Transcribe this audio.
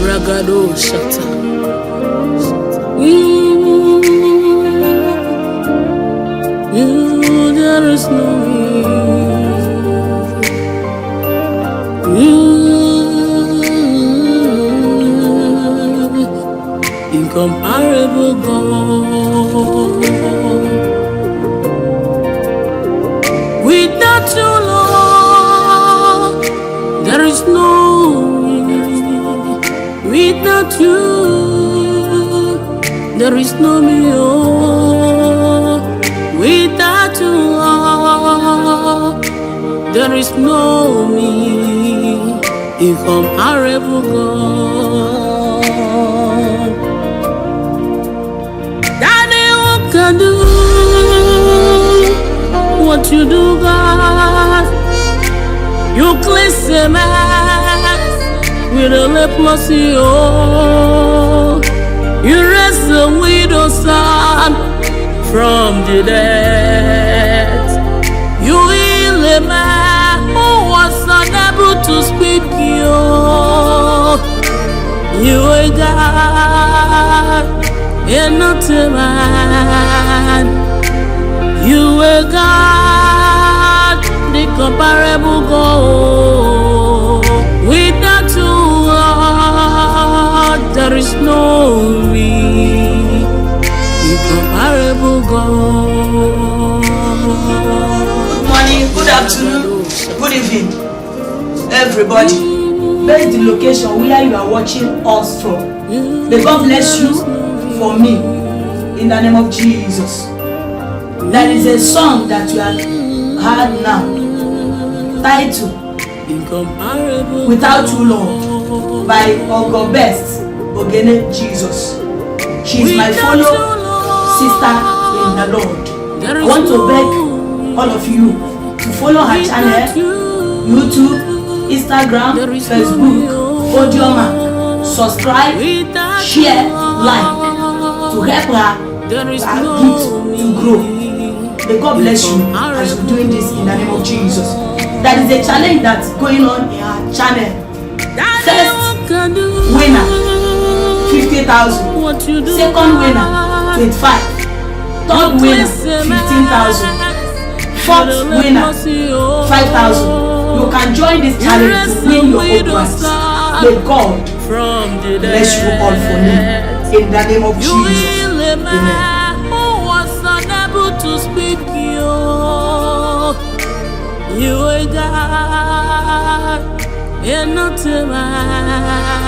Bragado Shata. There is no incomparable God. Without you, Lord, there is no me. Without you, there is no me. Oh, without you, Lord, there is no me. Incomparable God. Daddy, who can do what you do, God? You cleanse a man with a leprosy, oh. You raise the widow's son from the dead. You heal a man who was unable to speak, you are God, and not a man. You are God, the comparable God. Without you, Lord, there is no me. The comparable God. Good morning, good afternoon, good evening, everybody. Where is the location where you are watching us from? May God bless you for me in the name of Jesus. There is a song that you have heard now, titled Without You, Lord, by ogobest, Ogenejesus. She is my fellow sister in the Lord. I want to beg all of you to follow her channel, YouTube, Instagram, Facebook, Audioma, subscribe, share, like, to help her gift to grow. May God bless you as you're doing this in the name of Jesus. There is a challenge that's going on in her channel. First winner, 50,000. Second winner, 25. Third winner, 15,000. Fourth winner, 5,000. You can join this challenge to win your own prize. May God bless you all for me. In the name of Jesus. Amen. You are God, and not a man.